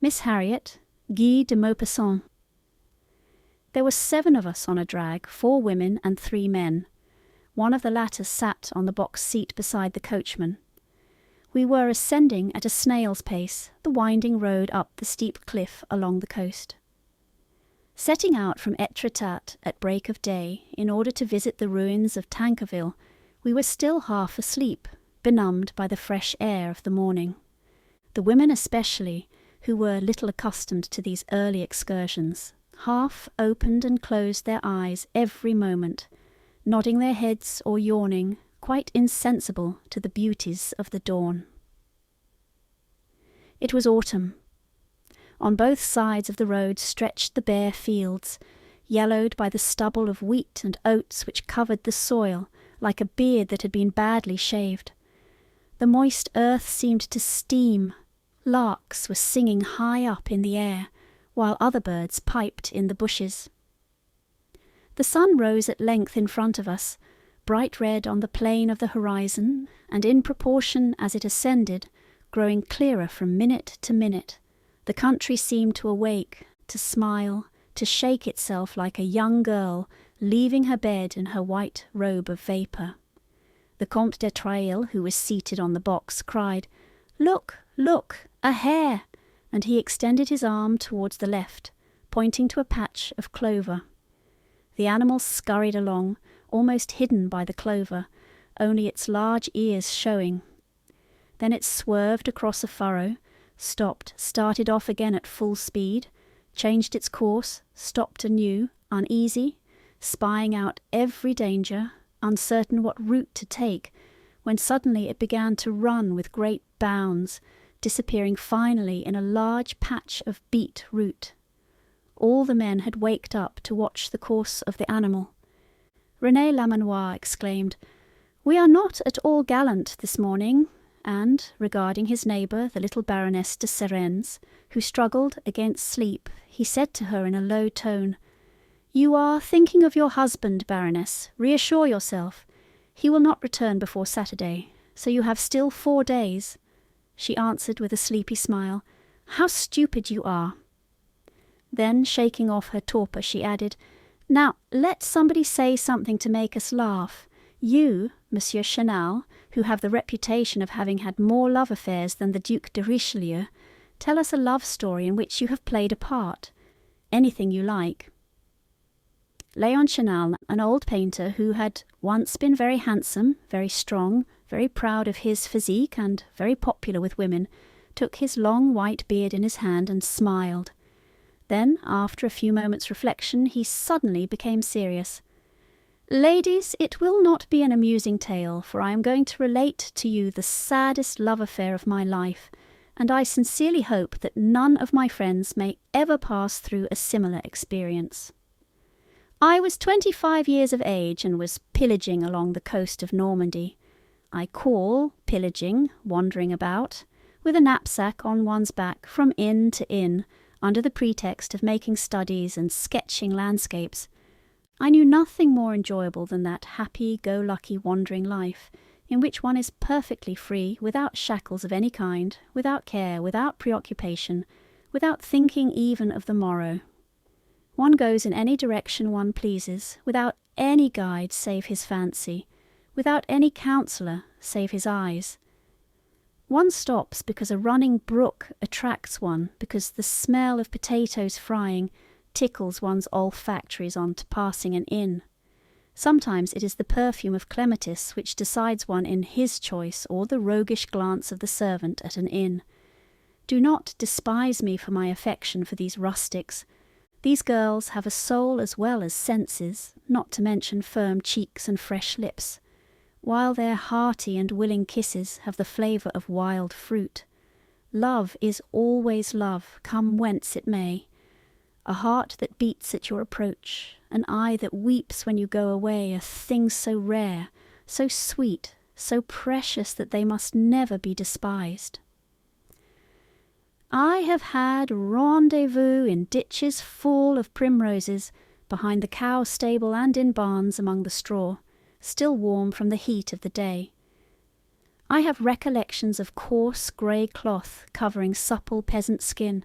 Miss Harriet, Guy de Maupassant. There were 7 of us on a drag, 4 women and 3 men. One of the latter sat on the box seat beside the coachman. We were ascending at a snail's pace the winding road up the steep cliff along the coast. Setting out from Etretat at break of day in order to visit the ruins of Tankerville, we were still half asleep, benumbed by the fresh air of the morning. The women especially, who were little accustomed to these early excursions, half opened and closed their eyes every moment, nodding their heads or yawning, quite insensible to the beauties of the dawn. It was autumn. On both sides of the road stretched the bare fields, yellowed by the stubble of wheat and oats which covered the soil like a beard that had been badly shaved. The moist earth seemed to steam. Larks were singing high up in the air, while other birds piped in the bushes. The sun rose at length in front of us, bright red on the plain of the horizon, and in proportion as it ascended, growing clearer from minute to minute. The country seemed to awake, to smile, to shake itself like a young girl leaving her bed in her white robe of vapour. The Comte de Trailles, who was seated on the box, cried, "Look, look, a hare!" and he extended his arm towards the left, pointing to a patch of clover. The animal scurried along, almost hidden by the clover, only its large ears showing. Then it swerved across a furrow, stopped, started off again at full speed, changed its course, stopped anew, uneasy, spying out every danger, uncertain what route to take, when suddenly it began to run with great bounds, disappearing finally in a large patch of beet root. All the men had waked up to watch the course of the animal. René Lamenoir exclaimed, "We are not at all gallant this morning," and, regarding his neighbour, the little Baroness de Serens, who struggled against sleep, he said to her in a low tone, "You are thinking of your husband, Baroness. Reassure yourself. He will not return before Saturday, so you have still 4 days." She answered with a sleepy smile, "How stupid you are." Then, shaking off her torpor, she added, "Now, let somebody say something to make us laugh. You, Monsieur Chenal, who have the reputation of having had more love affairs than the Duc de Richelieu, tell us a love story in which you have played a part. Anything you like." Léon Chenal, an old painter who had once been very handsome, very strong, very proud of his physique and very popular with women, took his long white beard in his hand and smiled. Then, after a few moments' reflection, he suddenly became serious. "Ladies, it will not be an amusing tale, for I am going to relate to you the saddest love affair of my life, and I sincerely hope that none of my friends may ever pass through a similar experience. I was 25 years of age and was pillaging along the coast of Normandy. I call pillaging, wandering about, with a knapsack on one's back from inn to inn, under the pretext of making studies and sketching landscapes. I knew nothing more enjoyable than that happy-go-lucky wandering life, in which one is perfectly free, without shackles of any kind, without care, without preoccupation, without thinking even of the morrow. One goes in any direction one pleases, without any guide save his fancy, without any counsellor save his eyes. One stops because a running brook attracts one, because the smell of potatoes frying tickles one's olfactories on to passing an inn. Sometimes it is the perfume of clematis which decides one in his choice, or the roguish glance of the servant at an inn. Do not despise me for my affection for these rustics. These girls have a soul as well as senses, not to mention firm cheeks and fresh lips, while their hearty and willing kisses have the flavour of wild fruit. Love is always love, come whence it may. A heart that beats at your approach, an eye that weeps when you go away, are things so rare, so sweet, so precious that they must never be despised. I have had rendezvous in ditches full of primroses, behind the cow stable and in barns among the straw, still warm from the heat of the day. I have recollections of coarse grey cloth covering supple peasant skin,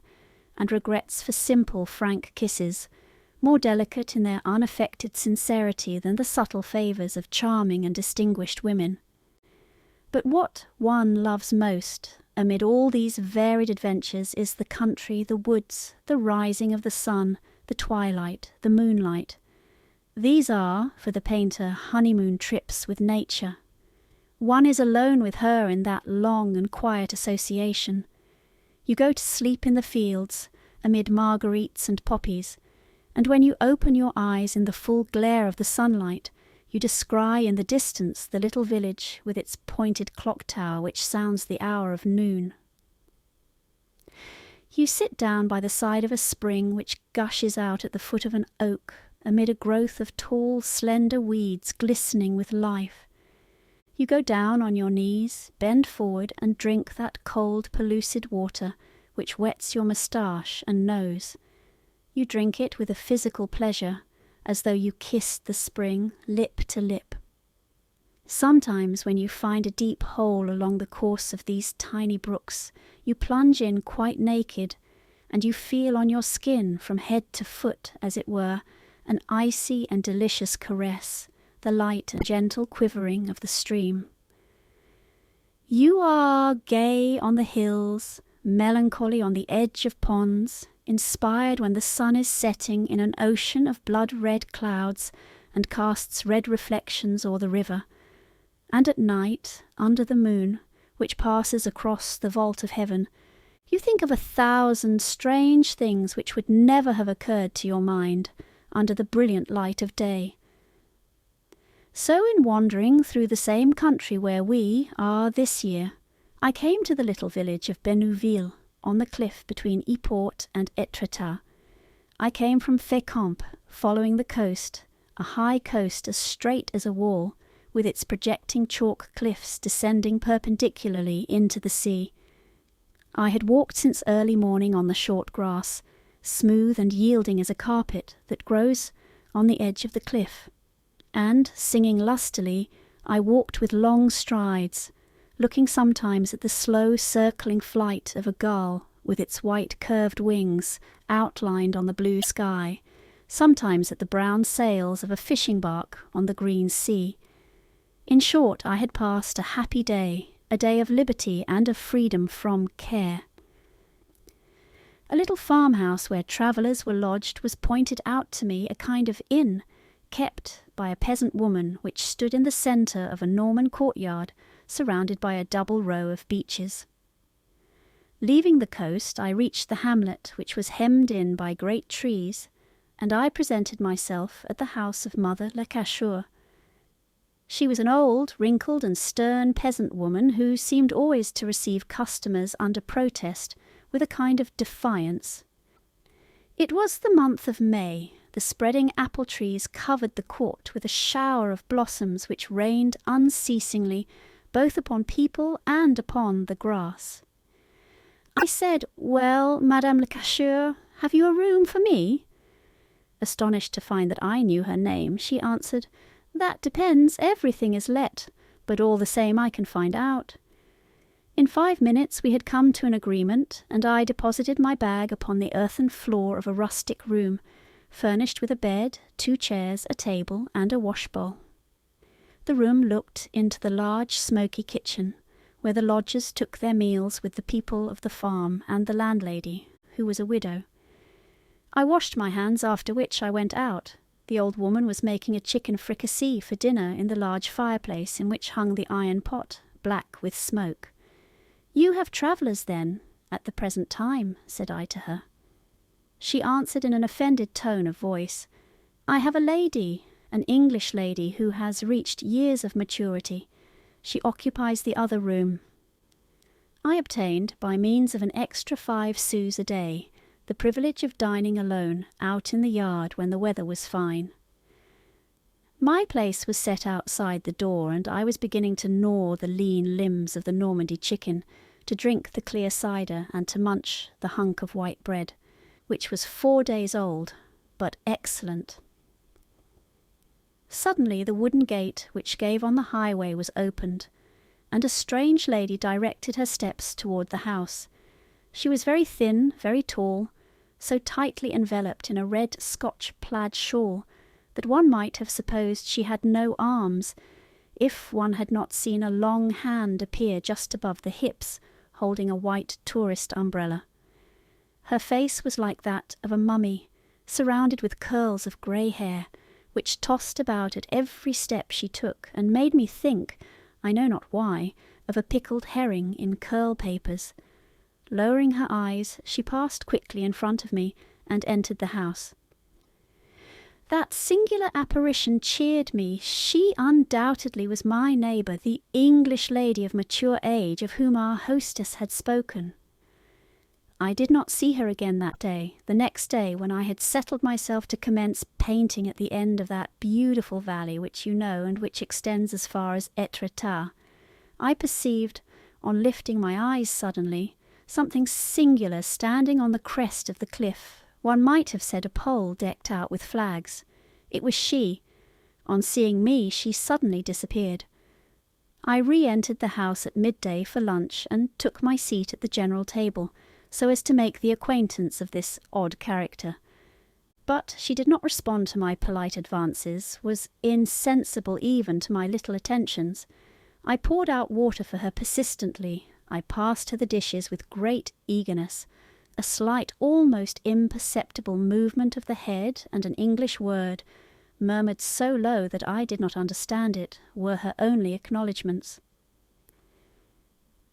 and regrets for simple, frank kisses, more delicate in their unaffected sincerity than the subtle favours of charming and distinguished women. But what one loves most amid all these varied adventures is the country, the woods, the rising of the sun, the twilight, the moonlight. These are, for the painter, honeymoon trips with nature. One is alone with her in that long and quiet association. You go to sleep in the fields, amid marguerites and poppies, and when you open your eyes in the full glare of the sunlight, you descry in the distance the little village with its pointed clock tower which sounds the hour of noon. You sit down by the side of a spring which gushes out at the foot of an oak amid a growth of tall, slender weeds glistening with life. You go down on your knees, bend forward, and drink that cold, pellucid water which wets your moustache and nose. You drink it with a physical pleasure, as though you kissed the spring lip to lip. Sometimes when you find a deep hole along the course of these tiny brooks, you plunge in quite naked, and you feel on your skin from head to foot, as it were, an icy and delicious caress, the light and gentle quivering of the stream. You are gay on the hills, melancholy on the edge of ponds, inspired when the sun is setting in an ocean of blood-red clouds and casts red reflections o'er the river, and at night, under the moon, which passes across the vault of heaven, you think of 1,000 strange things which would never have occurred to your mind under the brilliant light of day. So in wandering through the same country where we are this year, I came to the little village of Bénouville, on the cliff between Yport and Étretat. I came from Fécamp, following the coast, a high coast as straight as a wall, with its projecting chalk cliffs descending perpendicularly into the sea. I had walked since early morning on the short grass, smooth and yielding as a carpet that grows on the edge of the cliff, and, singing lustily, I walked with long strides, looking sometimes at the slow circling flight of a gull with its white curved wings outlined on the blue sky, sometimes at the brown sails of a fishing bark on the green sea. In short, I had passed a happy day, a day of liberty and of freedom from care. A little farmhouse where travellers were lodged was pointed out to me, a kind of inn, kept by a peasant woman, which stood in the centre of a Norman courtyard, surrounded by a double row of beeches. Leaving the coast, I reached the hamlet, which was hemmed in by great trees, and I presented myself at the house of Mother Lecacheur. She was an old, wrinkled and stern peasant woman who seemed always to receive customers under protest with a kind of defiance. It was the month of May. The spreading apple trees covered the court with a shower of blossoms which rained unceasingly both upon people and upon the grass. I said, "Well, Madame Lecacheur, have you a room for me?" Astonished to find that I knew her name, she answered, "That depends, everything is let, but all the same I can find out." In 5 minutes we had come to an agreement, and I deposited my bag upon the earthen floor of a rustic room, furnished with a bed, 2 chairs, a table, and a washbowl. The room looked into the large smoky kitchen, where the lodgers took their meals with the people of the farm and the landlady, who was a widow. I washed my hands, after which I went out. The old woman was making a chicken fricassee for dinner in the large fireplace in which hung the iron pot, black with smoke. "You have travellers, then, at the present time?" said I to her. She answered in an offended tone of voice, "I have a lady, an English lady who has reached years of maturity. She occupies the other room." I obtained, by means of an extra 5 sous a day, the privilege of dining alone out in the yard when the weather was fine. My place was set outside the door, and I was beginning to gnaw the lean limbs of the Normandy chicken, to drink the clear cider, and to munch the hunk of white bread, which was 4 days old, but excellent. Suddenly the wooden gate which gave on the highway was opened, and a strange lady directed her steps toward the house. She was very thin, very tall, so tightly enveloped in a red Scotch plaid shawl that one might have supposed she had no arms, if one had not seen a long hand appear just above the hips, holding a white tourist umbrella. Her face was like that of a mummy, surrounded with curls of grey hair, which tossed about at every step she took, and made me think, I know not why, of a pickled herring in curl papers. Lowering her eyes, she passed quickly in front of me and entered the house. That singular apparition cheered me. She undoubtedly was my neighbour, the English lady of mature age of whom our hostess had spoken. I did not see her again that day. The next day, when I had settled myself to commence painting at the end of that beautiful valley which you know and which extends as far as Etretat, I perceived, on lifting my eyes suddenly, something singular standing on the crest of the cliff. One might have said a pole decked out with flags. It was she. On seeing me, she suddenly disappeared. I re-entered the house at midday for lunch and took my seat at the general table, so as to make the acquaintance of this odd character. But she did not respond to my polite advances, was insensible even to my little attentions. I poured out water for her persistently. I passed her the dishes with great eagerness. A slight, almost imperceptible movement of the head and an English word, murmured so low that I did not understand it, were her only acknowledgments.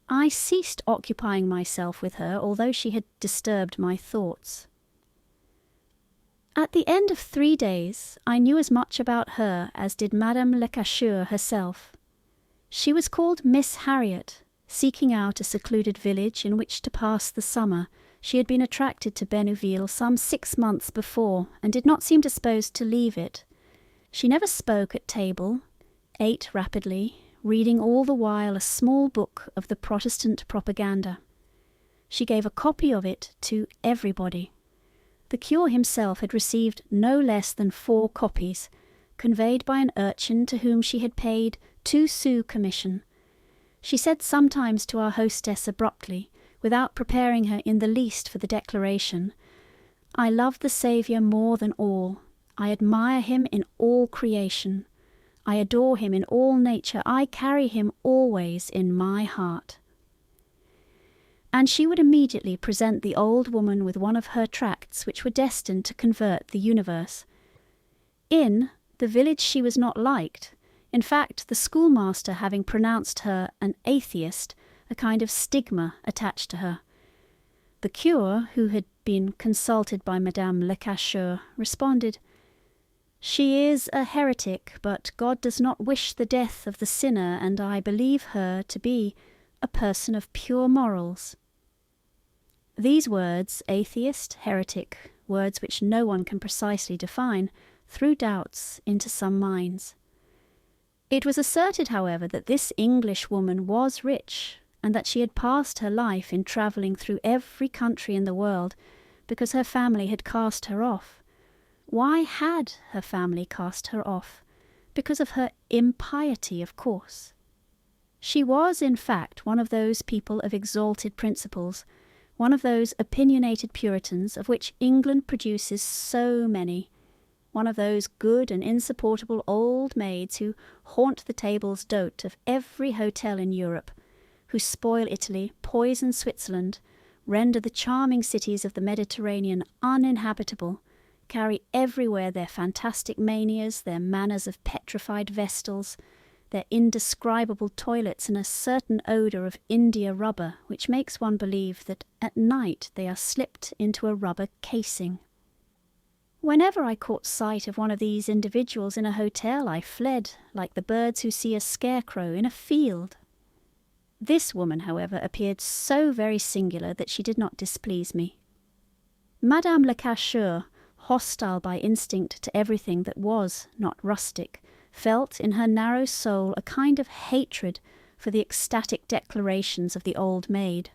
I ceased occupying myself with her, although she had disturbed my thoughts. At the end of 3 days, I knew as much about her as did Madame Lecacheur herself. She was called Miss Harriet. Seeking out a secluded village in which to pass the summer, she had been attracted to Bénouville some 6 months before, and did not seem disposed to leave it. She never spoke at table, ate rapidly, reading all the while a small book of the Protestant propaganda. She gave a copy of it to everybody. The curé himself had received no less than 4 copies, conveyed by an urchin to whom she had paid 2 sous commission. She said sometimes to our hostess abruptly, without preparing her in the least for the declaration, "I love the Saviour more than all. I admire him in all creation. I adore him in all nature. I carry him always in my heart." And she would immediately present the old woman with one of her tracts which were destined to convert the universe. In the village she was not liked. In fact, the schoolmaster having pronounced her an atheist, a kind of stigma attached to her. The curé, who had been consulted by Madame Lecacheur, responded, "She is a heretic, but God does not wish the death of the sinner, and I believe her to be a person of pure morals." These words, atheist, heretic, words which no one can precisely define, threw doubts into some minds. It was asserted, however, that this English woman was rich, and that she had passed her life in travelling through every country in the world, because her family had cast her off. Why had her family cast her off? Because of her impiety, of course. She was, in fact, one of those people of exalted principles, one of those opinionated Puritans of which England produces so many, one of those good and insupportable old maids who haunt the tables d'hôte of every hotel in Europe, who spoil Italy, poison Switzerland, render the charming cities of the Mediterranean uninhabitable, carry everywhere their fantastic manias, their manners of petrified vestals, their indescribable toilets and a certain odour of India rubber which makes one believe that at night they are slipped into a rubber casing. Whenever I caught sight of one of these individuals in a hotel, I fled like the birds who see a scarecrow in a field. This woman, however, appeared so very singular that she did not displease me. Madame Lecacheur, hostile by instinct to everything that was not rustic, felt in her narrow soul a kind of hatred for the ecstatic declarations of the old maid.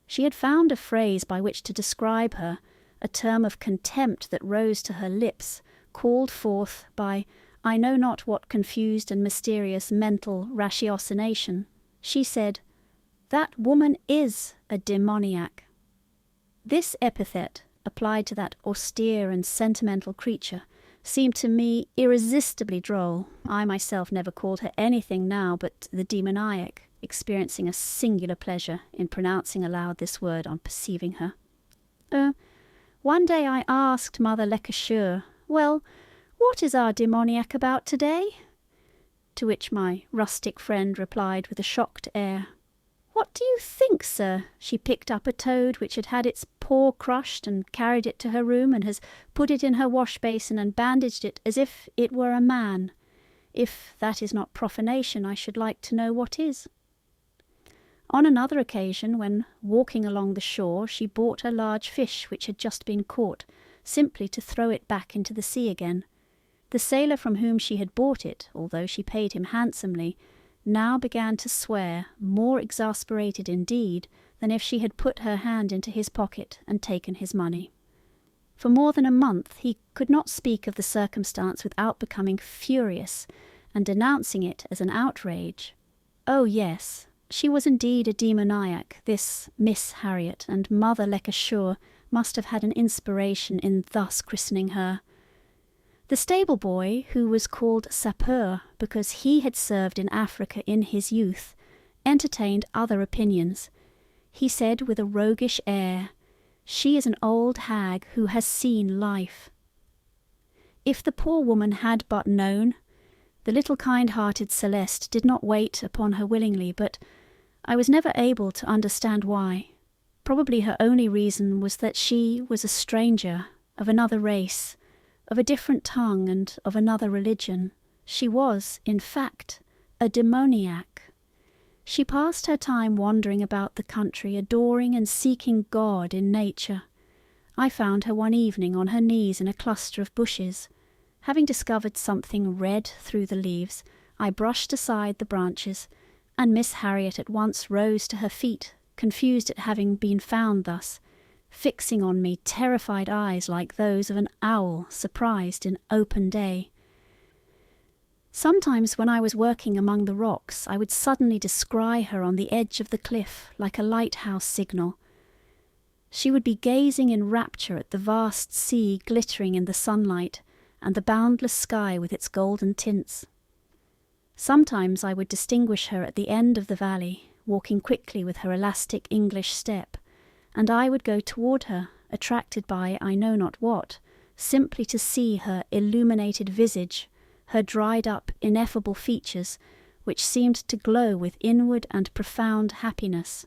She had found a phrase by which to describe her, a term of contempt that rose to her lips, called forth by I know not what confused and mysterious mental ratiocination. She said, "That woman is a demoniac." This epithet, applied to that austere and sentimental creature, seemed to me irresistibly droll. I myself never called her anything now but the demoniac, experiencing a singular pleasure in pronouncing aloud this word on perceiving her. One day I asked Mother Lecasseur, "Well, what is our demoniac about today?" To which my rustic friend replied with a shocked air, "What do you think, sir? She picked up a toad which had had its paw crushed and carried it to her room and has put it in her wash basin and bandaged it as if it were a man. If that is not profanation, I should like to know what is." On another occasion, when walking along the shore, she bought a large fish which had just been caught, simply to throw it back into the sea again. The sailor from whom she had bought it, although she paid him handsomely, now began to swear, more exasperated indeed than if she had put her hand into his pocket and taken his money. For more than a month he could not speak of the circumstance without becoming furious and denouncing it as an outrage. Oh yes, she was indeed a demoniac, this Miss Harriet, and Mother Lecasseur must have had an inspiration in thus christening her. The stable boy, who was called Sapeur because he had served in Africa in his youth, entertained other opinions. He said with a roguish air, "She is an old hag who has seen life." If the poor woman had but known, the little kind-hearted Celeste did not wait upon her willingly, but I was never able to understand why. Probably her only reason was that she was a stranger, of another race, of a different tongue and of another religion. She was, in fact, a demoniac. She passed her time wandering about the country, adoring and seeking God in nature. I found her one evening on her knees in a cluster of bushes. Having discovered something red through the leaves, I brushed aside the branches, and Miss Harriet at once rose to her feet, confused at having been found thus, fixing on me terrified eyes like those of an owl surprised in open day. Sometimes when I was working among the rocks, I would suddenly descry her on the edge of the cliff like a lighthouse signal. She would be gazing in rapture at the vast sea glittering in the sunlight and the boundless sky with its golden tints. Sometimes I would distinguish her at the end of the valley, walking quickly with her elastic English step, and I would go toward her, attracted by I know not what, simply to see her illuminated visage, her dried-up, ineffable features, which seemed to glow with inward and profound happiness.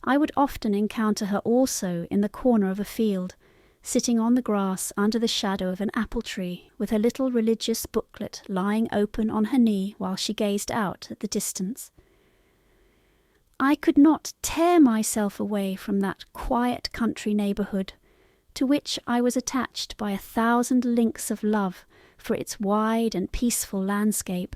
I would often encounter her also in the corner of a field, sitting on the grass under the shadow of an apple tree, with her little religious booklet lying open on her knee while she gazed out at the distance. I could not tear myself away from that quiet country neighbourhood, to which I was attached by 1,000 links of love for its wide and peaceful landscape.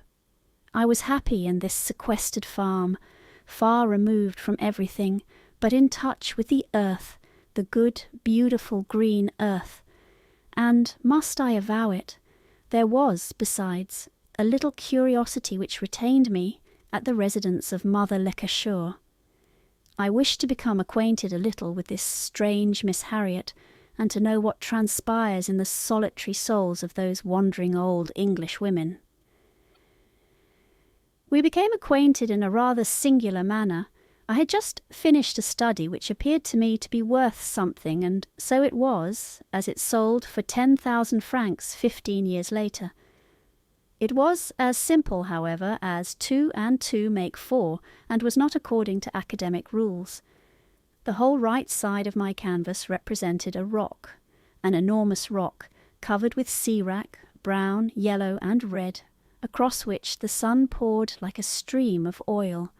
I was happy in this sequestered farm, far removed from everything, but in touch with the earth, the good, beautiful green earth, and, must I avow it, there was, besides, a little curiosity which retained me at the residence of Mother Lecasseur. I wished to become acquainted a little with this strange Miss Harriet, and to know what transpires in the solitary souls of those wandering old English women. We became acquainted in a rather singular manner. I had just finished a study which appeared to me to be worth something, and so it was, as it sold for 10,000 francs 15 years later. It was as simple, however, as 2 and 2 make 4, and was not according to academic rules. The whole right side of my canvas represented a rock, an enormous rock, covered with sea-wrack, brown, yellow, and red, across which the sun poured like a stream of oil.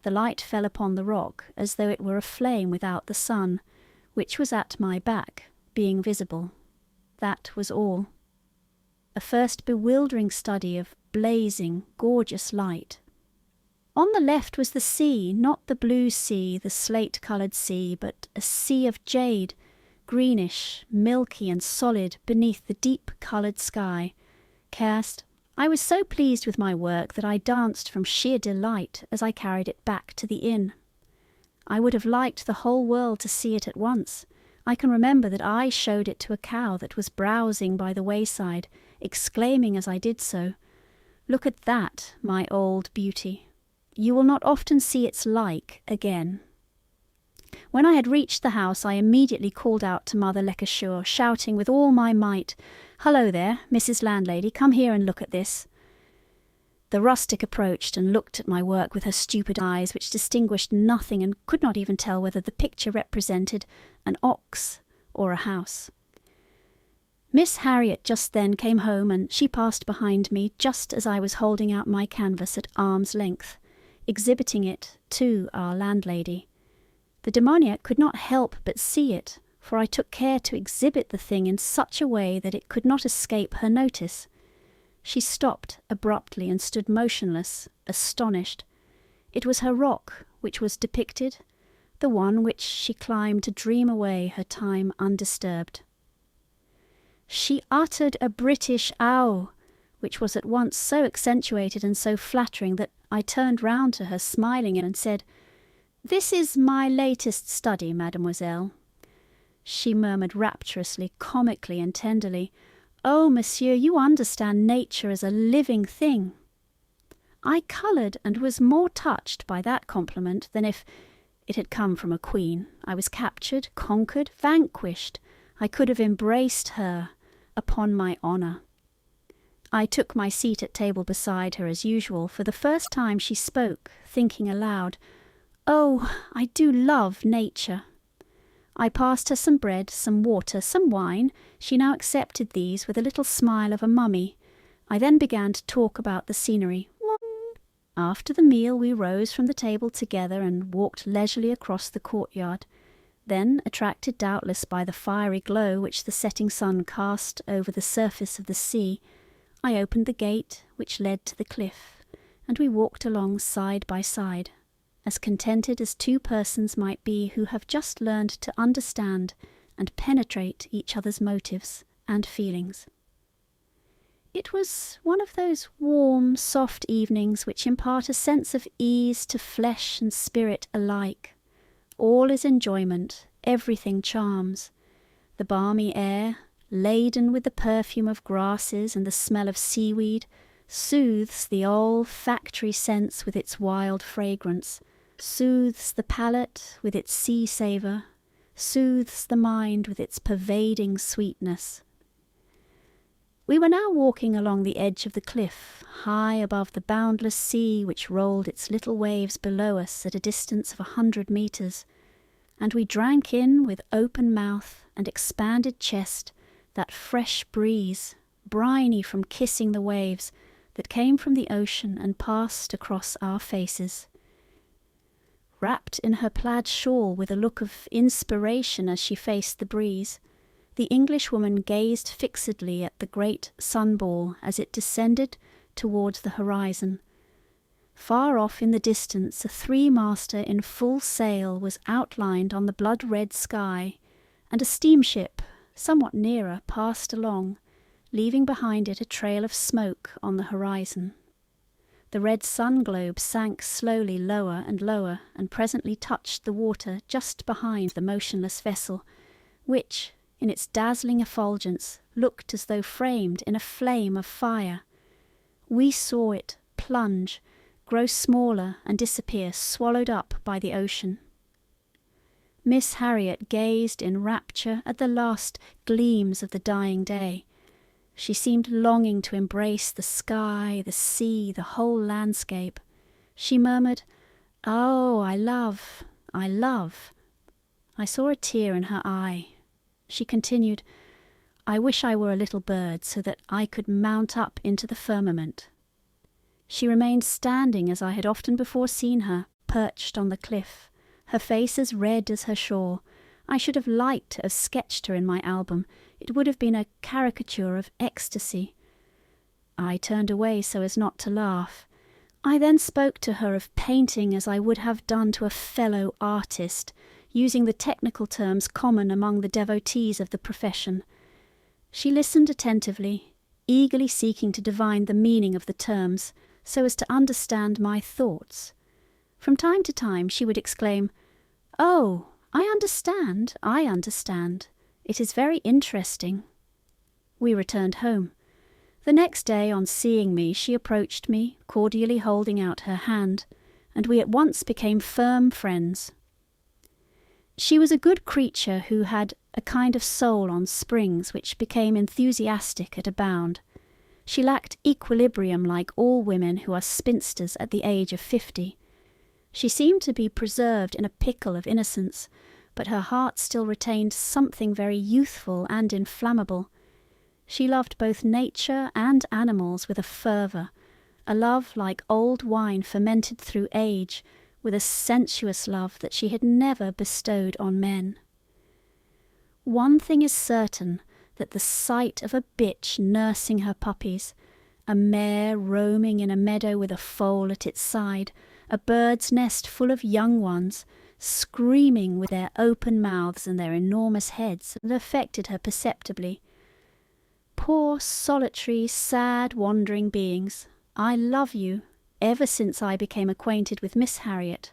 The light fell upon the rock as though it were a flame without the sun, which was at my back, being visible. That was all. A first bewildering study of blazing, gorgeous light. On the left was the sea, not the blue sea, the slate-coloured sea, but a sea of jade, greenish, milky and solid beneath the deep-coloured sky. I was so pleased with my work that I danced from sheer delight as I carried it back to the inn. I would have liked the whole world to see it at once. I can remember that I showed it to a cow that was browsing by the wayside, exclaiming as I did so, "Look at that, my old beauty. You will not often see its like again." When I had reached the house, I immediately called out to Mother Leckasure, shouting with all my might, "Hullo there, Mrs. Landlady, come here and look at this." The rustic approached and looked at my work with her stupid eyes, which distinguished nothing and could not even tell whether the picture represented an ox or a house. Miss Harriet just then came home, and she passed behind me just as I was holding out my canvas at arm's length, exhibiting it to our landlady. The demoniac could not help but see it, for I took care to exhibit the thing in such a way that it could not escape her notice. She stopped abruptly and stood motionless, astonished. It was her rock which was depicted, the one which she climbed to dream away her time undisturbed. She uttered a British ow, which was at once so accentuated and so flattering that I turned round to her smiling and said, "This is my latest study, mademoiselle." She murmured rapturously, comically and tenderly, "Oh, monsieur, you understand nature as a living thing." I coloured and was more touched by that compliment than if it had come from a queen. I was captured, conquered, vanquished. I could have embraced her, upon my honour. I took my seat at table beside her as usual. For the first time she spoke, thinking aloud, "Oh, I do love nature." I passed her some bread, some water, some wine. She now accepted these with a little smile of a mummy. I then began to talk about the scenery. After the meal we rose from the table together and walked leisurely across the courtyard. Then, attracted doubtless by the fiery glow which the setting sun cast over the surface of the sea, I opened the gate which led to the cliff, and we walked along side by side, as contented as two persons might be who have just learned to understand and penetrate each other's motives and feelings. It was one of those warm, soft evenings which impart a sense of ease to flesh and spirit alike. All is enjoyment, everything charms. The balmy air, laden with the perfume of grasses and the smell of seaweed, soothes the olfactory sense with its wild fragrance, soothes the palate with its sea savour, soothes the mind with its pervading sweetness. We were now walking along the edge of the cliff, high above the boundless sea which rolled its little waves below us at a distance of 100 metres, and we drank in with open mouth and expanded chest that fresh breeze, briny from kissing the waves, that came from the ocean and passed across our faces. Wrapped in her plaid shawl with a look of inspiration as she faced the breeze, the Englishwoman gazed fixedly at the great sun-ball as it descended towards the horizon. Far off in the distance a three-master in full sail was outlined on the blood-red sky, and a steamship, somewhat nearer, passed along, leaving behind it a trail of smoke on the horizon. The red sun-globe sank slowly lower and presently touched the water just behind the motionless vessel, which, in its dazzling effulgence, looked as though framed in a flame of fire. We saw it plunge, grow smaller and disappear, swallowed up by the ocean. Miss Harriet gazed in rapture at the last gleams of the dying day. She seemed longing to embrace the sky, the sea, the whole landscape. She murmured, "Oh, I love, I love." I saw a tear in her eye. She continued, "I wish I were a little bird so that I could mount up into the firmament." She remained standing as I had often before seen her, perched on the cliff, her face as red as her shawl. I should have liked to have sketched her in my album. It would have been a caricature of ecstasy. I turned away so as not to laugh. I then spoke to her of painting as I would have done to a fellow artist, using the technical terms common among the devotees of the profession. She listened attentively, eagerly seeking to divine the meaning of the terms, so as to understand my thoughts. From time to time she would exclaim, "Oh, I understand. It is very interesting." We returned home. The next day, on seeing me, she approached me, cordially holding out her hand, and we at once became firm friends. She was a good creature who had a kind of soul on springs which became enthusiastic at a bound. She lacked equilibrium like all women who are spinsters at the age of 50. She seemed to be preserved in a pickle of innocence, but her heart still retained something very youthful and inflammable. She loved both nature and animals with a fervour, a love like old wine fermented through age, with a sensuous love that she had never bestowed on men. One thing is certain, that the sight of a bitch nursing her puppies, a mare roaming in a meadow with a foal at its side, a bird's nest full of young ones, screaming with their open mouths and their enormous heads, affected her perceptibly. Poor, solitary, sad, wandering beings, I love you, ever since I became acquainted with Miss Harriet.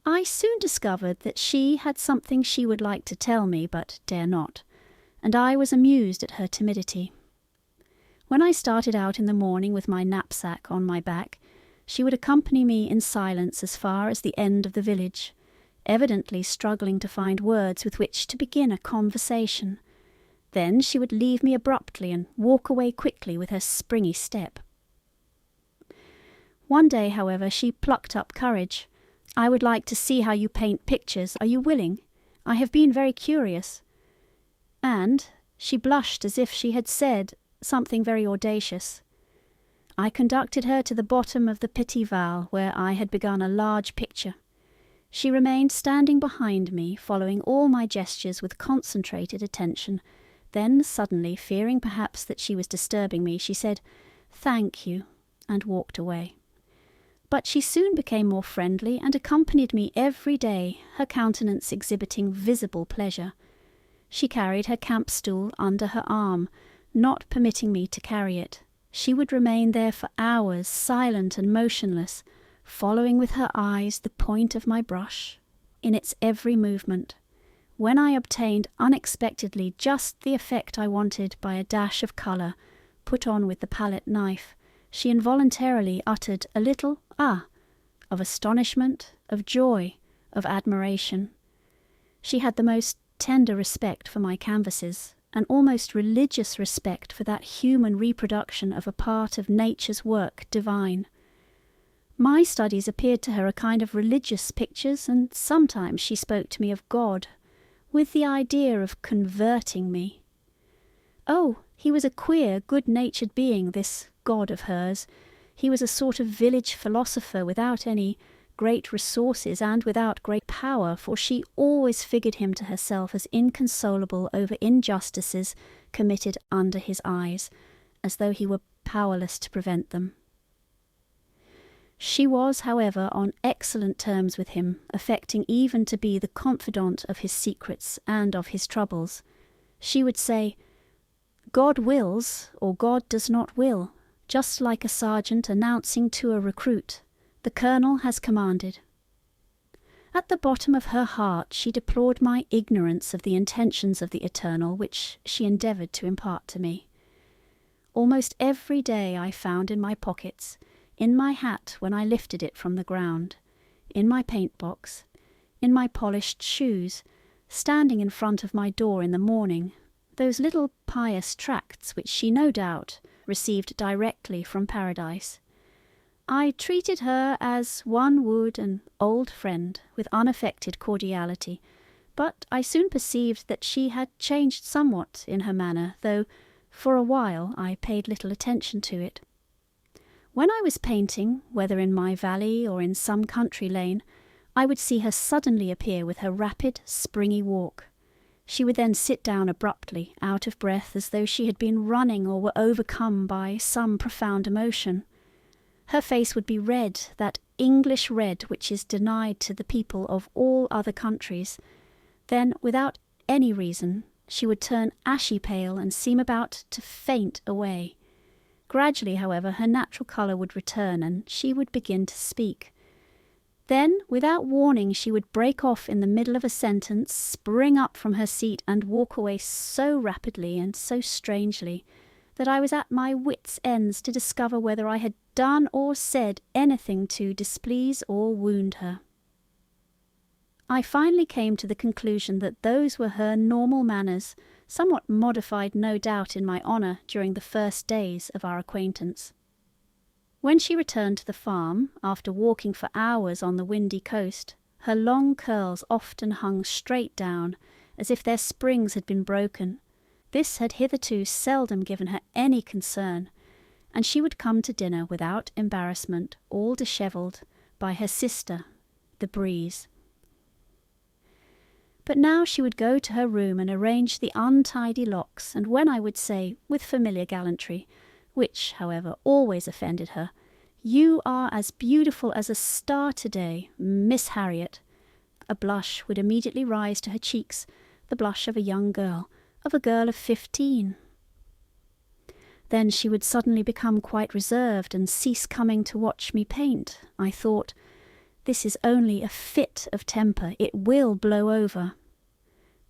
I soon discovered that she had something she would like to tell me, but dare not, and I was amused at her timidity. When I started out in the morning with my knapsack on my back, she would accompany me in silence as far as the end of the village, evidently struggling to find words with which to begin a conversation. Then she would leave me abruptly and walk away quickly with her springy step. One day, however, she plucked up courage. "I would like to see how you paint pictures. Are you willing? I have been very curious." And she blushed as if she had said something very audacious. I conducted her to the bottom of the Petit Val, where I had begun a large picture. She remained standing behind me, following all my gestures with concentrated attention. Then suddenly, fearing perhaps that she was disturbing me, she said, "Thank you," and walked away. But she soon became more friendly and accompanied me every day, her countenance exhibiting visible pleasure. She carried her camp-stool under her arm, not permitting me to carry it. She would remain there for hours, silent and motionless, following with her eyes the point of my brush in its every movement. When I obtained unexpectedly just the effect I wanted by a dash of colour, put on with the palette knife, she involuntarily uttered a little "ah" of astonishment, of joy, of admiration. She had the most tender respect for my canvases, an almost religious respect for that human reproduction of a part of nature's work divine. My studies appeared to her a kind of religious pictures, and sometimes she spoke to me of God, with the idea of converting me. Oh, he was a queer, good-natured being, this God of hers. He was a sort of village philosopher without any great resources and without great power, for she always figured him to herself as inconsolable over injustices committed under his eyes, as though he were powerless to prevent them. She was, however, on excellent terms with him, affecting even to be the confidant of his secrets and of his troubles. She would say, "God wills, or God does not will," just like a sergeant announcing to a recruit, "The colonel has commanded." At the bottom of her heart she deplored my ignorance of the intentions of the Eternal, which she endeavoured to impart to me. Almost every day I found in my pockets, in my hat when I lifted it from the ground, in my paint-box, in my polished shoes, standing in front of my door in the morning, those little pious tracts which she no doubt received directly from Paradise. I treated her as one would an old friend, with unaffected cordiality, but I soon perceived that she had changed somewhat in her manner, though for a while I paid little attention to it. When I was painting, whether in my valley or in some country lane, I would see her suddenly appear with her rapid, springy walk. She would then sit down abruptly, out of breath, as though she had been running or were overcome by some profound emotion. Her face would be red, that English red which is denied to the people of all other countries. Then, without any reason, she would turn ashy pale and seem about to faint away. Gradually, however, her natural colour would return, and she would begin to speak. Then, without warning, she would break off in the middle of a sentence, spring up from her seat, and walk away so rapidly and so strangely that I was at my wits' ends to discover whether I had done or said anything to displease or wound her. I finally came to the conclusion that those were her normal manners, somewhat modified no doubt in my honour during the first days of our acquaintance. When she returned to the farm, after walking for hours on the windy coast, her long curls often hung straight down, as if their springs had been broken. This had hitherto seldom given her any concern, and she would come to dinner without embarrassment, all dishevelled, by her sister, the breeze. But now she would go to her room and arrange the untidy locks, and when I would say, with familiar gallantry, which, however, always offended her, "You are as beautiful as a star today, Miss Harriet," a blush would immediately rise to her cheeks, the blush of a young girl, of a girl of 15. Then she would suddenly become quite reserved and cease coming to watch me paint. I thought, this is only a fit of temper, it will blow over.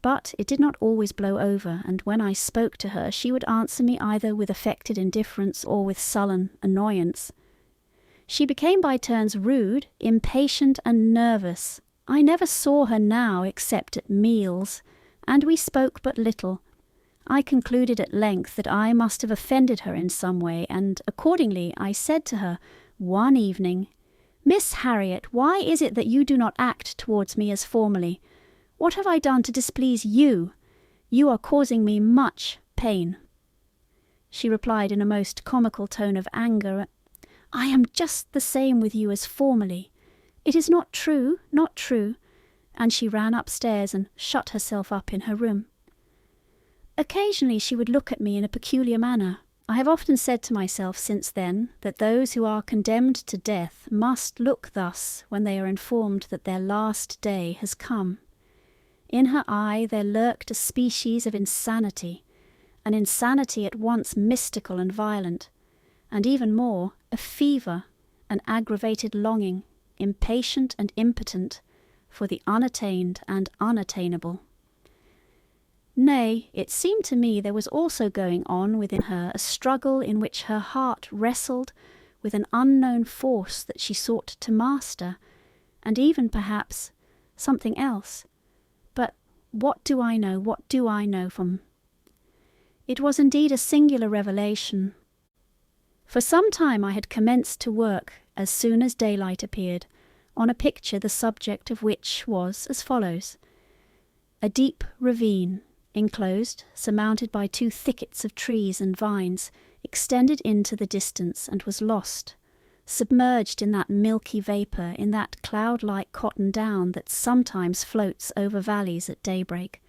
But it did not always blow over, and when I spoke to her, she would answer me either with affected indifference or with sullen annoyance. She became by turns rude, impatient, and nervous. I never saw her now except at meals, and we spoke but little. I concluded at length that I must have offended her in some way, and accordingly I said to her one evening, "Miss Harriet, why is it that you do not act towards me as formerly? What have I done to displease you? You are causing me much pain." She replied in a most comical tone of anger, "I am just the same with you as formerly. It is not true, not true," and she ran upstairs and shut herself up in her room. Occasionally she would look at me in a peculiar manner. I have often said to myself since then that those who are condemned to death must look thus when they are informed that their last day has come. In her eye there lurked a species of insanity, an insanity at once mystical and violent, and even more, a fever, an aggravated longing, impatient and impotent, for the unattained and unattainable. Nay, it seemed to me there was also going on within her a struggle in which her heart wrestled with an unknown force that she sought to master, and even, perhaps, something else. But what do I know, what do I know from... It was indeed a singular revelation. For some time I had commenced to work, as soon as daylight appeared, on a picture the subject of which was as follows. A deep ravine, enclosed, surmounted by 2 thickets of trees and vines, extended into the distance and was lost, submerged in that milky vapour, in that cloud-like cotton down that sometimes floats over valleys at daybreak.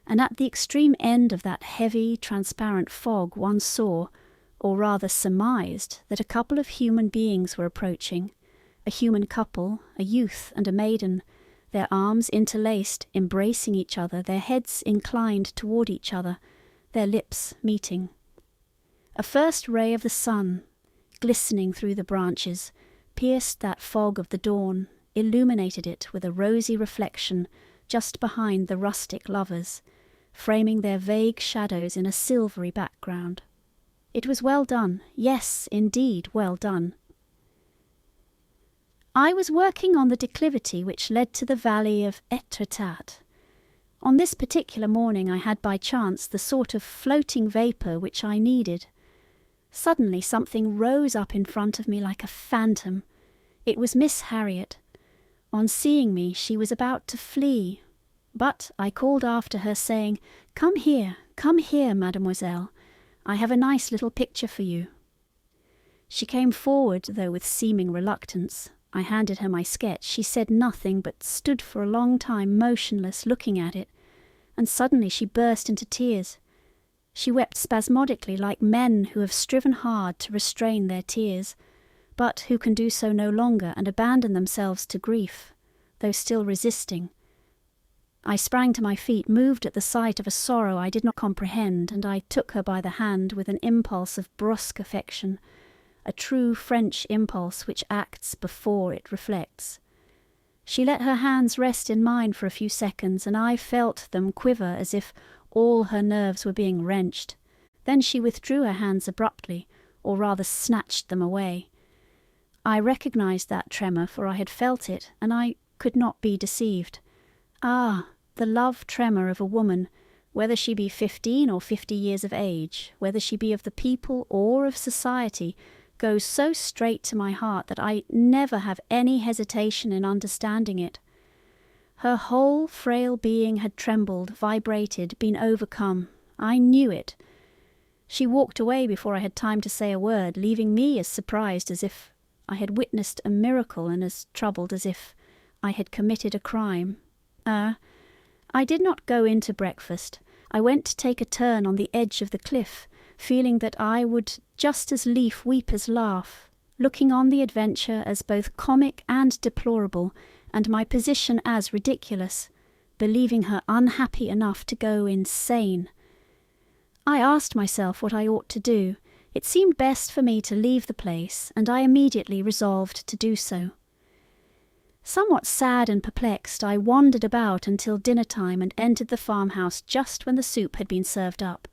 And at the extreme end of that heavy, transparent fog one saw, or rather surmised, that a couple of human beings were approaching, a human couple, a youth and a maiden, their arms interlaced, embracing each other, their heads inclined toward each other, their lips meeting. A first ray of the sun, glistening through the branches, pierced that fog of the dawn, illuminated it with a rosy reflection just behind the rustic lovers, framing their vague shadows in a silvery background. It was well done, yes, indeed, well done. I was working on the declivity which led to the valley of Etretat. On this particular morning I had by chance the sort of floating vapour which I needed. Suddenly something rose up in front of me like a phantom. It was Miss Harriet. On seeing me she was about to flee, but I called after her, saying, come here, mademoiselle. I have a nice little picture for you." She came forward, though with seeming reluctance. I handed her my sketch. She said nothing, but stood for a long time motionless, looking at it, and suddenly she burst into tears. She wept spasmodically, like men who have striven hard to restrain their tears, but who can do so no longer and abandon themselves to grief, though still resisting. I sprang to my feet, moved at the sight of a sorrow I did not comprehend, and I took her by the hand with an impulse of brusque affection, a true French impulse which acts before it reflects. She let her hands rest in mine for a few seconds, and I felt them quiver as if all her nerves were being wrenched. Then she withdrew her hands abruptly, or rather snatched them away. I recognized that tremor, for I had felt it, and I could not be deceived. Ah, the love tremor of a woman, whether she be 15 or 50 years of age, whether she be of the people or of society, goes so straight to my heart that I never have any hesitation in understanding it. Her whole frail being had trembled, vibrated, been overcome. I knew it. She walked away before I had time to say a word, leaving me as surprised as if I had witnessed a miracle and as troubled as if I had committed a crime. I did not go in to breakfast. I went to take a turn on the edge of the cliff, feeling that I would just as lief weep as laugh, looking on the adventure as both comic and deplorable, and my position as ridiculous, believing her unhappy enough to go insane. I asked myself what I ought to do. It seemed best for me to leave the place, and I immediately resolved to do so. Somewhat sad and perplexed, I wandered about until dinner-time and entered the farmhouse just when the soup had been served up.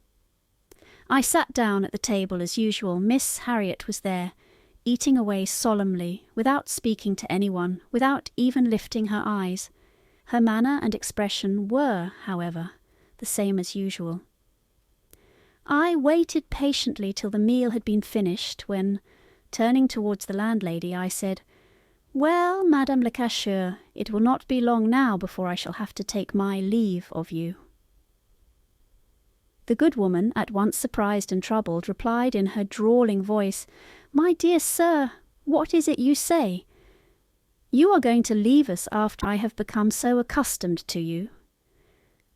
I sat down at the table as usual. Miss Harriet was there, eating away solemnly, without speaking to anyone, without even lifting her eyes. Her manner and expression were, however, the same as usual. I waited patiently till the meal had been finished, when, turning towards the landlady, I said, "Well, Madame le Cacheur, it will not be long now before I shall have to take my leave of you." The good woman, at once surprised and troubled, replied in her drawling voice, "My dear sir, what is it you say? You are going to leave us after I have become so accustomed to you."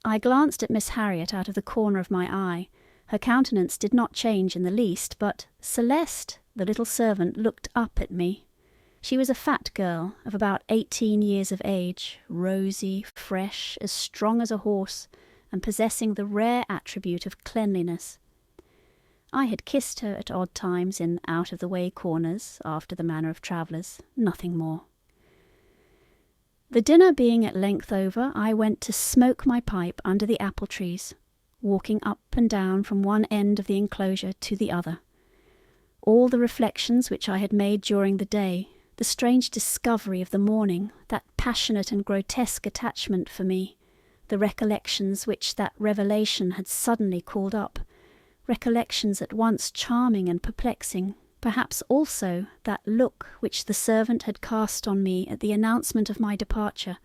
I glanced at Miss Harriet out of the corner of my eye. Her countenance did not change in the least, but Celeste, the little servant, looked up at me. She was a fat girl of about 18 years of age, rosy, fresh, as strong as a horse, and possessing the rare attribute of cleanliness. I had kissed her at odd times in out-of-the-way corners, after the manner of travellers, nothing more. The dinner being at length over, I went to smoke my pipe under the apple trees, walking up and down from one end of the enclosure to the other. All the reflections which I had made during the day, the strange discovery of the morning, that passionate and grotesque attachment for me, the recollections which that revelation had suddenly called up, recollections at once charming and perplexing, perhaps also that look which the servant had cast on me at the announcement of my departure,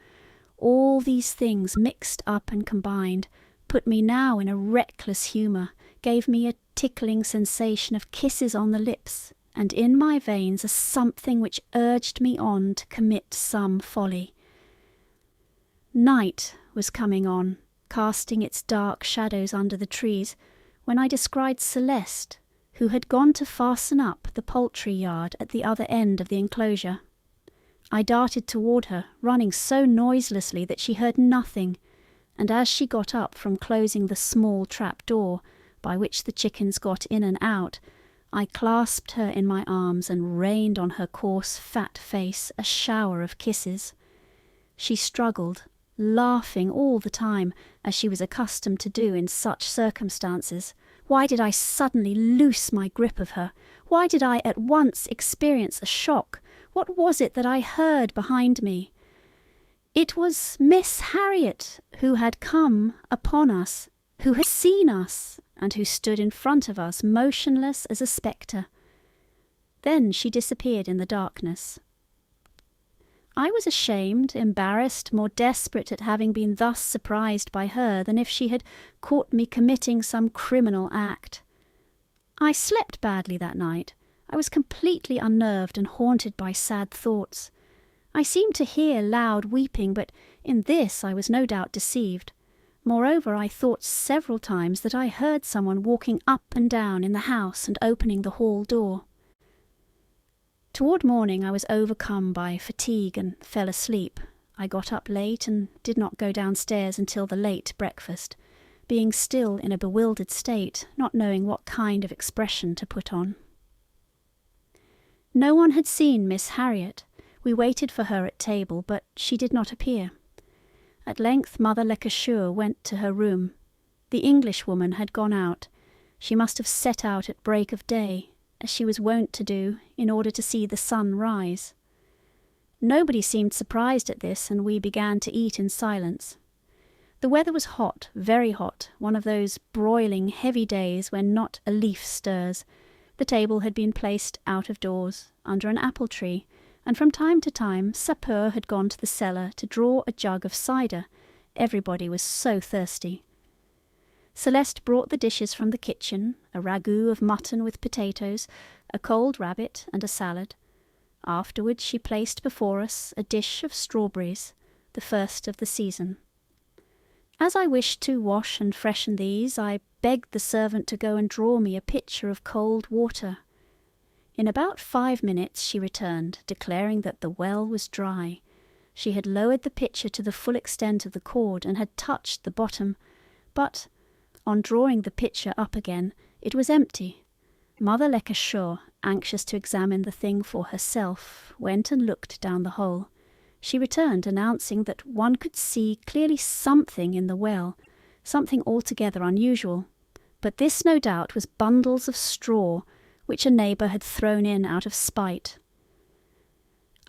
all these things mixed up and combined, put me now in a reckless humour, gave me a tickling sensation of kisses on the lips, and in my veins a something which urged me on to commit some folly. Night was coming on, casting its dark shadows under the trees, when I descried Celeste, who had gone to fasten up the poultry yard at the other end of the enclosure. I darted toward her, running so noiselessly that she heard nothing, and as she got up from closing the small trap door, by which the chickens got in and out, I clasped her in my arms and rained on her coarse, fat face a shower of kisses. She struggled, laughing all the time, as she was accustomed to do in such circumstances. Why did I suddenly loose my grip of her? Why did I at once experience a shock? What was it that I heard behind me? It was Miss Harriet, who had come upon us, who had seen us, and who stood in front of us, motionless as a spectre. Then she disappeared in the darkness. I was ashamed, embarrassed, more desperate at having been thus surprised by her than if she had caught me committing some criminal act. I slept badly that night. I was completely unnerved and haunted by sad thoughts. I seemed to hear loud weeping, but in this I was no doubt deceived. Moreover, I thought several times that I heard someone walking up and down in the house and opening the hall door. Toward morning I was overcome by fatigue and fell asleep. I got up late and did not go downstairs until the late breakfast, being still in a bewildered state, not knowing what kind of expression to put on. No one had seen Miss Harriet. We waited for her at table, but she did not appear. At length Mother Lecoucheur went to her room. The Englishwoman had gone out. She must have set out at break of day, as she was wont to do, in order to see the sun rise. Nobody seemed surprised at this, and we began to eat in silence. The weather was hot, very hot, one of those broiling, heavy days when not a leaf stirs. The table had been placed out of doors, under an apple tree, and from time to time Sapeur had gone to the cellar to draw a jug of cider. Everybody was so thirsty. Celeste brought the dishes from the kitchen, a ragout of mutton with potatoes, a cold rabbit, and a salad. Afterwards she placed before us a dish of strawberries, the first of the season. As I wished to wash and freshen these, I begged the servant to go and draw me a pitcher of cold water. In about 5 minutes she returned, declaring that the well was dry. She had lowered the pitcher to the full extent of the cord and had touched the bottom, but on drawing the pitcher up again, it was empty. Mother Lecoucheur, anxious to examine the thing for herself, went and looked down the hole. She returned, announcing that one could see clearly something in the well, something altogether unusual. But this, no doubt, was bundles of straw, which a neighbour had thrown in out of spite.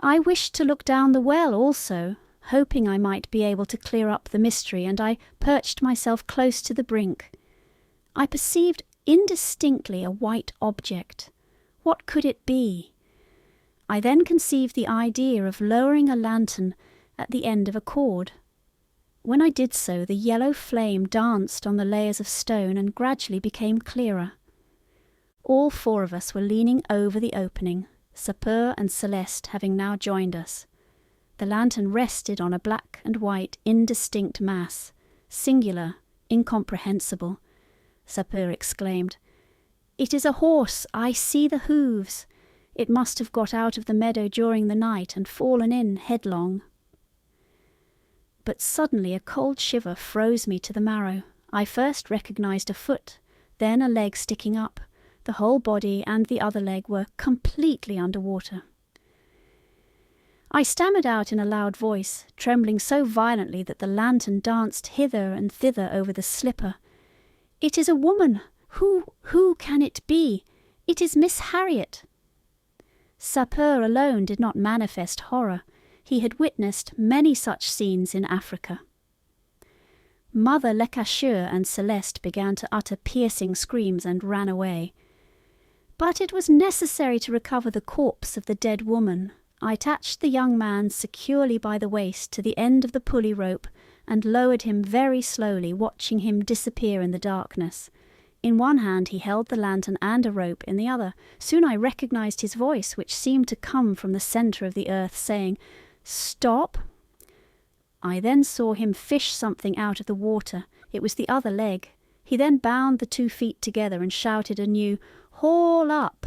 I wished to look down the well also, hoping I might be able to clear up the mystery, and I perched myself close to the brink. I perceived indistinctly a white object. What could it be? I then conceived the idea of lowering a lantern at the end of a cord. When I did so, the yellow flame danced on the layers of stone and gradually became clearer. All 4 of us were leaning over the opening, Sapeur and Celeste having now joined us. The lantern rested on a black and white indistinct mass, singular, incomprehensible. Sapeur exclaimed, "It is a horse! I see the hoofs! It must have got out of the meadow during the night and fallen in headlong." But suddenly a cold shiver froze me to the marrow. I first recognized a foot, then a leg sticking up. The whole body and the other leg were completely under water. I stammered out in a loud voice, trembling so violently that the lantern danced hither and thither over the slipper. "It is a woman! Who can it be? It is Miss Harriet!" Sapeur alone did not manifest horror. He had witnessed many such scenes in Africa. Mother Lecoucheur and Celeste began to utter piercing screams and ran away. But it was necessary to recover the corpse of the dead woman. I attached the young man securely by the waist to the end of the pulley rope and lowered him very slowly, watching him disappear in the darkness. In one hand he held the lantern and a rope in the other. Soon I recognized his voice, which seemed to come from the centre of the earth, saying, "Stop!" I then saw him fish something out of the water. It was the other leg. He then bound the 2 feet together and shouted anew, "Haul up!"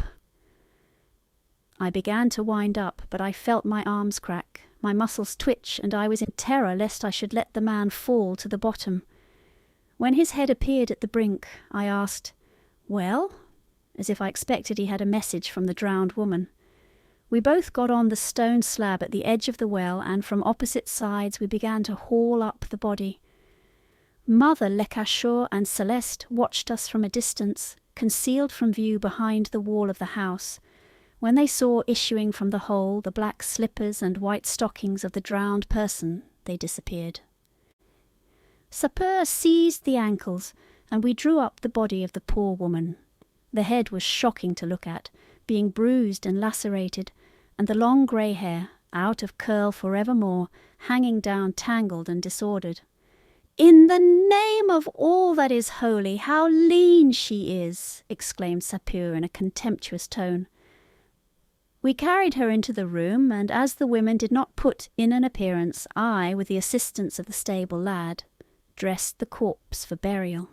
I began to wind up, but I felt my arms crack, my muscles twitch, and I was in terror lest I should let the man fall to the bottom. When his head appeared at the brink, I asked, "Well?" as if I expected he had a message from the drowned woman. We both got on the stone slab at the edge of the well, and from opposite sides we began to haul up the body. Mother Lecoucheur and Celeste watched us from a distance, concealed from view behind the wall of the house. When they saw issuing from the hole the black slippers and white stockings of the drowned person, they disappeared. Sapeur seized the ankles, and we drew up the body of the poor woman. The head was shocking to look at, being bruised and lacerated, and the long grey hair, out of curl forevermore, hanging down tangled and disordered. "In the name of all that is holy, how lean she is!" exclaimed Sapeur in a contemptuous tone. We carried her into the room, and as the women did not put in an appearance, I, with the assistance of the stable lad, dressed the corpse for burial.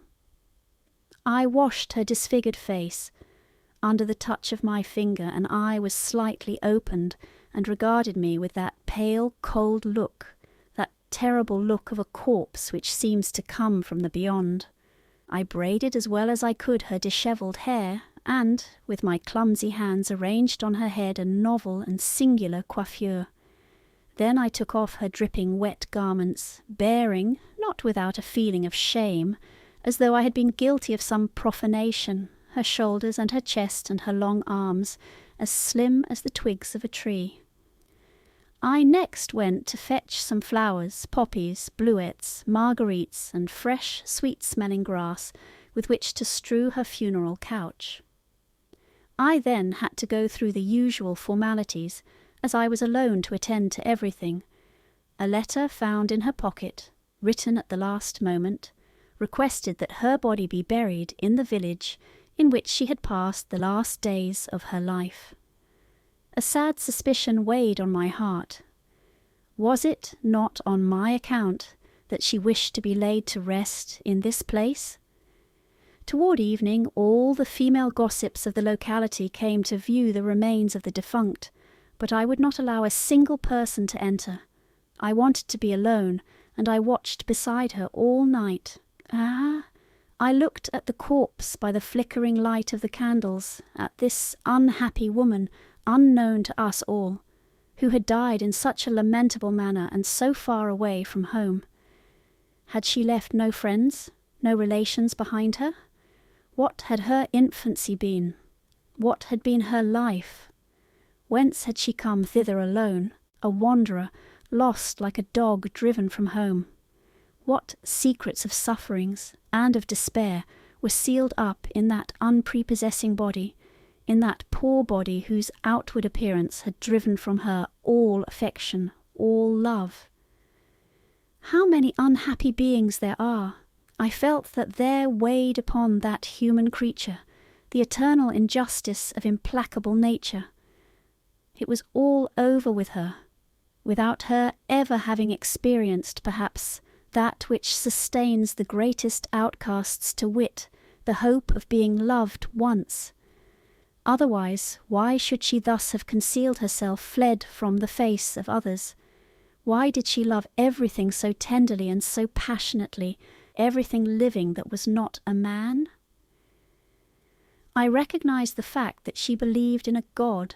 I washed her disfigured face. Under the touch of my finger an eye was slightly opened and regarded me with that pale, cold look, that terrible look of a corpse which seems to come from the beyond. I braided as well as I could her dishevelled hair, and, with my clumsy hands, arranged on her head a novel and singular coiffure. Then I took off her dripping wet garments, bearing, not without a feeling of shame, as though I had been guilty of some profanation, her shoulders and her chest and her long arms, as slim as the twigs of a tree. I next went to fetch some flowers, poppies, bluets, marguerites, and fresh, sweet-smelling grass with which to strew her funeral couch. I then had to go through the usual formalities, as I was alone to attend to everything. A letter found in her pocket, written at the last moment, requested that her body be buried in the village in which she had passed the last days of her life. A sad suspicion weighed on my heart. Was it not on my account that she wished to be laid to rest in this place? Toward evening, all the female gossips of the locality came to view the remains of the defunct, but I would not allow a single person to enter. I wanted to be alone, and I watched beside her all night. I looked at the corpse by the flickering light of the candles, at this unhappy woman, unknown to us all, who had died in such a lamentable manner and so far away from home. Had she left no friends, no relations behind her? What had her infancy been? What had been her life? Whence had she come thither alone, a wanderer, lost like a dog driven from home? What secrets of sufferings and of despair were sealed up in that unprepossessing body, in that poor body whose outward appearance had driven from her all affection, all love? How many unhappy beings there are! I felt that there weighed upon that human creature the eternal injustice of implacable nature. It was all over with her, without her ever having experienced, perhaps, that which sustains the greatest outcasts, to wit, the hope of being loved once. Otherwise, why should she thus have concealed herself, fled from the face of others? Why did she love everything so tenderly and so passionately, everything living that was not a man? I recognized the fact that she believed in a God,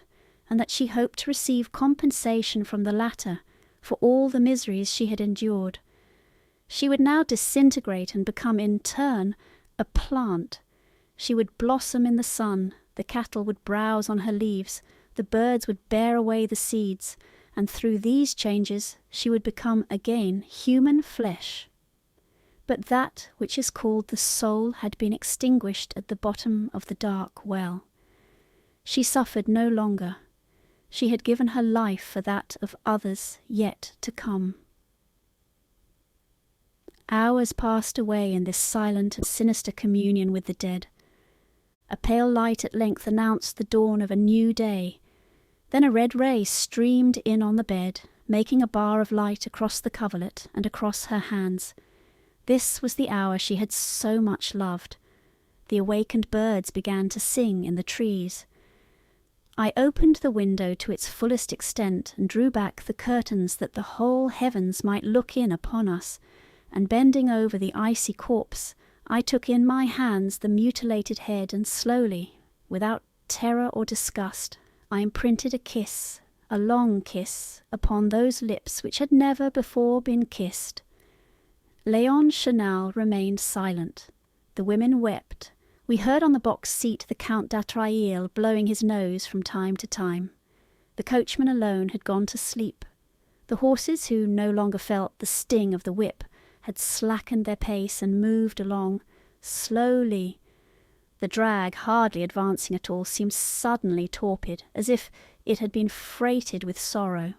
and that she hoped to receive compensation from the latter for all the miseries she had endured. She would now disintegrate and become in turn a plant. She would blossom in the sun, the cattle would browse on her leaves, the birds would bear away the seeds, and through these changes she would become again human flesh. But that which is called the soul had been extinguished at the bottom of the dark well. She suffered no longer. She had given her life for that of others yet to come. Hours passed away in this silent and sinister communion with the dead. A pale light at length announced the dawn of a new day. Then a red ray streamed in on the bed, making a bar of light across the coverlet and across her hands. This was the hour she had so much loved. The awakened birds began to sing in the trees. I opened the window to its fullest extent and drew back the curtains that the whole heavens might look in upon us, and bending over the icy corpse, I took in my hands the mutilated head, and slowly, without terror or disgust, I imprinted a kiss, a long kiss, upon those lips which had never before been kissed. Léon Chenal remained silent. The women wept. We heard on the box seat the Count d'Atrailles blowing his nose from time to time. The coachman alone had gone to sleep. The horses, who no longer felt the sting of the whip, had slackened their pace and moved along, slowly. The drag, hardly advancing at all, seemed suddenly torpid, as if it had been freighted with sorrow.